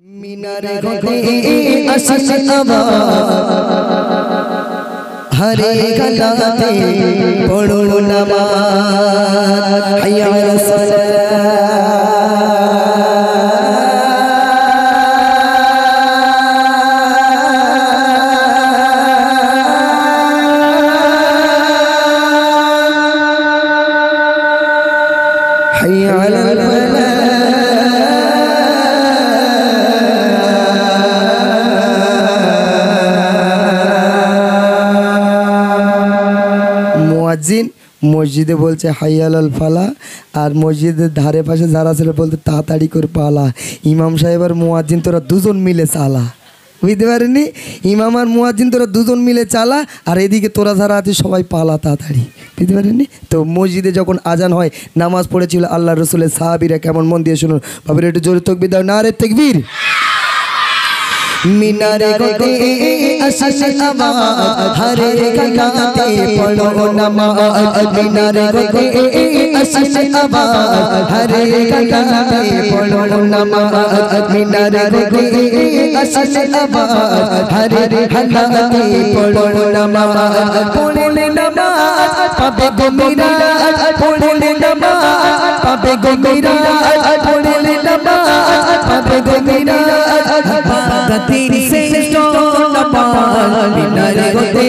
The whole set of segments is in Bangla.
मीनारे घोटे आशीष आवाज़ हरे गलाते पढ़ो नमाज़ हय्या अला सलाह हय्या अला मस्जिदे बोलছে হাইয়াল ফালা আর মসজিদের ধারে পাশে যারা ছিল বলতে তাড়াতাড়ি করে পালা ইমাম সাহেব আর মুয়াজ্জিন তোরা দুজন মিলে চালা বুঝতে পারেননি ইমাম আর মুয়াজ্জিন তোরা দুজন মিলে চালা আর এদিকে তোরা যারা আছে সবাই পালা তাড়াতাড়ি বুঝতে পারেননি তো মসজিদে যখন আজান হয় নামাজ পড়েছিল আল্লাহর রাসূলের সাহাবীরা কেমন মন দিয়ে শুনুন বাবার একটু জোরে তাকবীর দাও নারে তাকবীর मीनारे घोटे आशीष आवाज़ हरे गलाते पढ़ो नमाज़ मीनारे घोटे आशीष आवाज़ हरे गलाते पढ़ो नमाज़ मीनारे घोटे आशीष आवाज़ हरे गलाते पढ़ो नमाज़ पढ़ले नमाज़ पाबे गो मिराज पढ़ले नमाज़ पाबे गो मिराज पढ़ले नमाज़ पाबे गो मिराज गति से नमाज़ मीनारे घोटे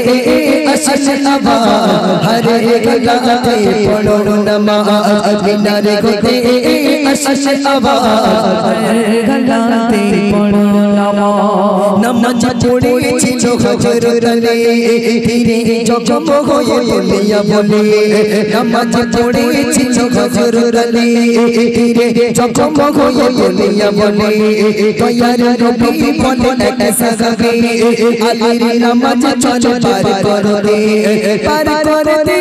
आशीष आवाज़ हरे गलाते पढ़ो नमाज़ मीनारे घोटे आशीष आवाज़ हरे गलाते पढ़ो नमाज़ नमाज पढ़ेছিল হযরত আলী ধীরে জগমগ হয়ে বলিয়া বলে নামাজ পড়েছিল হযরত আলী ধীরে জগমগ হয়ে বলিয়া বলে দয়ার নবী বলে এক সাহাবী আলীর নামাজ চল পার করতে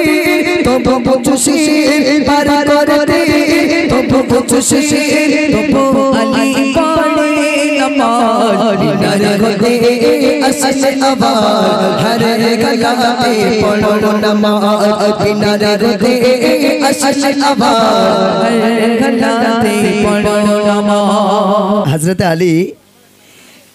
তবু বুঝছি পার করতে তবু বুঝছি তবু আলী পড়ে नमाज़ मीनारे घोटे आशीष आवाज़ हरे गलाते पढ़ो नमाज़ मीनारे घोटे आशीष आवाज़ हरे गलाते पढ़ो नमाज़ हज़रत अली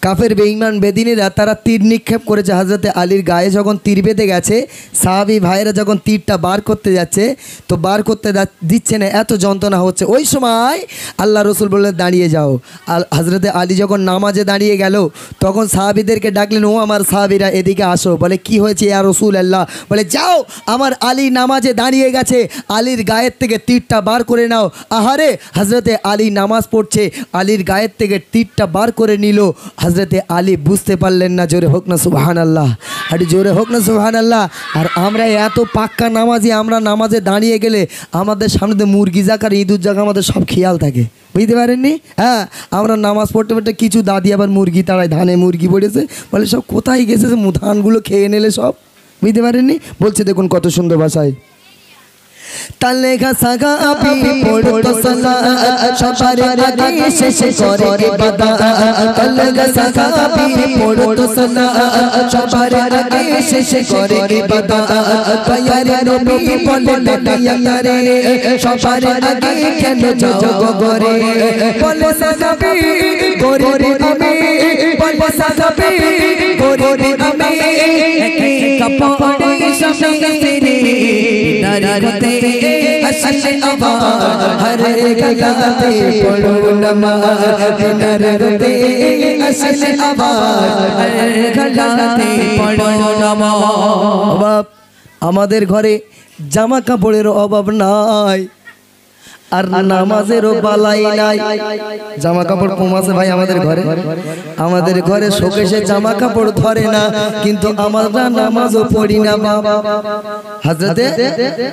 কাফের বেঈমান বেদিনীরা তারা তীর নিক্ষেপ করেছে হযরতে আলীর গায়ে যখন তীর বেঁধে গেছে সাহাবী ভাইরা যখন তীরটা বার করতে যাচ্ছে তো বার করতে দিচ্ছে না এত যন্ত্রণা হচ্ছে ওই সময় আল্লাহ রাসূল বললেন দাঁড়িয়ে যাও আর হযরতে আলী যখন নামাজে দাঁড়িয়ে গেল তখন সাহাবীদেরকে ডাকলেন ও আমার সাহাবীরা এদিকে আসো বলে কি হয়েছে ইয়া রাসূলুল্লাহ বলে যাও আমার আলী নামাজে দাঁড়িয়ে গেছে আলীর গায়ের থেকে তীরটা বার করে নাও আহারে হযরতে আলী নামাজ পড়ছে আলীর গায়ের থেকে তীরটা বার করে নিল হযরতে আলী বুঝতে পারলেন না জোরে হোক না সুবহানাল্লাহ আর জোরে হোক না সুবহানাল্লাহ আর আমরা এত পাক্কা নামাজি আমরা নামাজে দাঁড়িয়ে গেলে আমাদের সামনে মুরগি জাকার ইঁদুর জাকা আমাদের সব খেয়াল থাকে বুঝতে পারেননি হ্যাঁ আমরা নামাজ পড়তে পড়তে কিছু দাদি আবার মুরগি তাড়ায় ধানে মুরগি পড়েছে বলে সব কোথায় গেছে ধানগুলো খেয়ে নিলে সব বুঝতে পারেননি বলছে দেখুন কত সুন্দর ভাষায় তালেগা সাহাবী পড়তো সালাত সবার আগে শেষ করে ইবাদত তালেগা সাহাবী পড়তো সালাত সবার আগে শেষ করে ইবাদত প্যারে নবী বলে নারে সবার আগে কেন যাও গরে বলে সাহাবী গরে আমি বলে সাহাবী গরে আমি একে কাপড়ে সামনে তেরে নারতে आशीष आवाज़ हरे गलाते पढ़ो नमाज़ मीनारे घोटे आशीष आवाज़ हरे गलाते पढ़ो नमाज़ আমাদের ঘরে জামা কাপড়ের অভাব নাই আর নামাজেরও বালাই নাই জামা কাপড় কম আছে ভাই আমাদের ঘরে শোকেশে জামা কাপড় ধরে না কিন্তু আমরা নামাজও পড়ি না বাবা হযরতে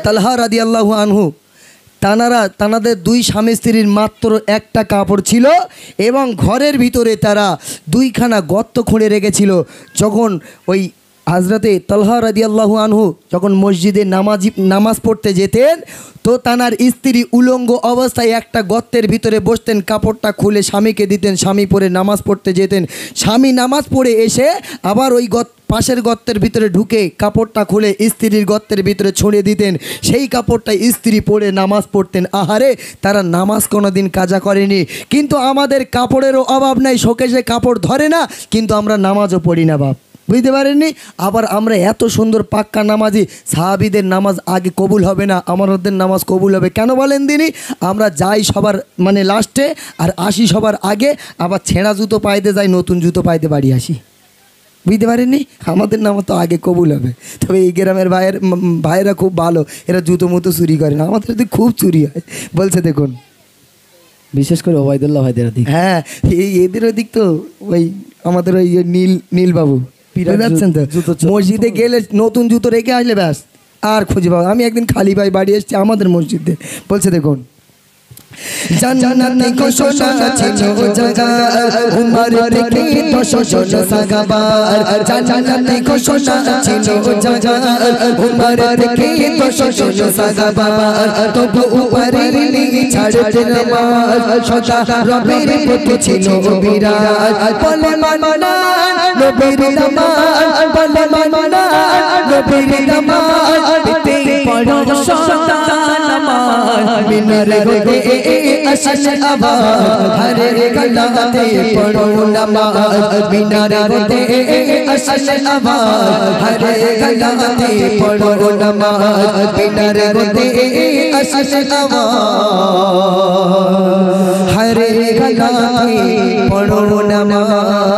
তালহা রাদিয়াল্লাহু আনহু তানাদের দুই স্বামী স্ত্রীর মাত্র একটা কাপড় ছিল এবং ঘরের ভিতরে তারা দুইখানা গর্ত খুঁড়ে রেখেছিল যখন ওই হযরতে তালহা রাদিয়াল্লাহু আনহু যখন মসজিদে নামাজ পড়তে যেতেন তো তানার স্ত্রী উলঙ্গ অবস্থায় একটা গর্তের ভিতরে বসতেন কাপড়টা খুলে স্বামীকে দিতেন স্বামী পরে নামাজ পড়তে যেতেন স্বামী নামাজ পড়ে এসে আবার ওই পাশের গর্তের ভিতরে ঢুকে কাপড়টা খুলে স্ত্রীর গর্তের ভিতরে ছড়িয়ে দিতেন, সেই কাপড়টা স্ত্রী পরে নামাজ পড়তেন। আহারে, তারা নামাজ কোনো দিন কাজা করেনি, কিন্তু আমাদের কাপড়েরও অভাব নাই, শোকেশে কাপড় ধরে না, কিন্তু আমরা নামাজও পড়ি না বাপ, বুঝতে পারেননি? আবার আমরা এত সুন্দর পাক্কা নামাজি, সাহাবীদের নামাজ আগে কবুল হবে না, আমাদের নামাজ কবুল হবে কেন বলেন দিনই? আমরা যাই সবার মানে লাস্টে আর আসি সবার আগে, আবার ছেঁড়া জুতো পাইতে যাই, নতুন জুতো পাইতে বাড়ি আসি, বুঝতে পারেননি? আমাদের নামাজ তো আগে কবুল হবে। তবে এই গ্রামের ভাইয়েরা খুব ভালো, এরা জুতো মুতো চুরি করে না, আমাদের যদি খুব চুরি হয় বলছে দেখুন, বিশেষ করে ওবায়দুল্লাহ ভাইদের দিক। হ্যাঁ, এদের ওদিক তো ওই আমাদের ওই নীলবাবু যাচ্ছেন তো, মসজিদে গেলে নতুন জুতো রেখে আসলে ব্যাস আর খুঁজে পাবো। আমি একদিন খালি ভাই বাড়ি এসেছি আমাদের মসজিদে, বলছে দেখুন, জান্নাতে ঘোষণা ছিল জায়গা উমর থেকে 10 জন সাহাবার, জান্নাতে ঘোষণা ছিল জায়গা উমর থেকে 10 জন সাহাবার, তবু উপরে নিয়ে ছাড়তে নামাজ, সদা রবের প্রতি ছিল বিরাজ, বলে মানা নবীর নামাজ, বলে মানা নবীর নামাজ, দিতে পড়ো সদা নামাজ, মিনারে গদে আসলে আবার হরে গলাতে পড়ো নামাজ, মিনারে গদে আসলে আবার হরে গলাতে পড়ো নামাজ, মিনারে গদে আসলে আবার হরে গলাতে পড়ো নামাজ।